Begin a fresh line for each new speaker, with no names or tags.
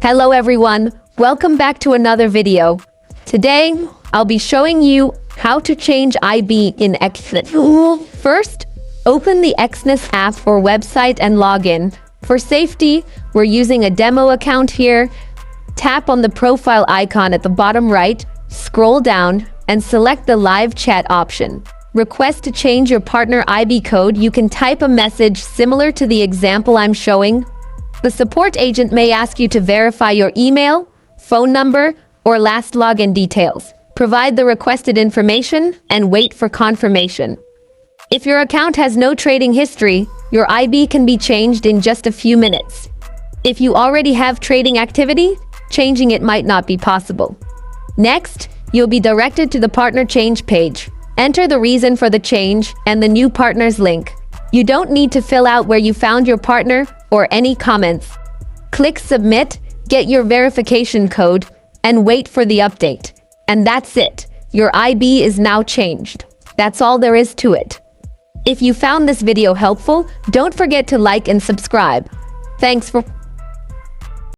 Hello everyone, welcome back to another video. Today, I'll be showing you how to change IB in Exness. First, open the Exness app or website and log in. For safety, we're using a demo account here. Tap on the profile icon at the bottom right, scroll down, and select the live chat option. Request to change your partner IB code. You can type a message similar to the example I'm showing. The support agent may ask you to verify your email, phone number, or last login details. Provide the requested information and wait for confirmation. If your account has no trading history, your IB can be changed in just a few minutes. If you already have trading activity, changing it might not be possible. Next, you'll be directed to the partner change page. Enter the reason for the change and the new partner's link. You don't need to fill out where you found your partner or any comments. Click submit, get your verification code, and wait for the update. And that's it. Your IB is now changed. That's all there is to it. If you found this video helpful, don't forget to like and subscribe. Thanks for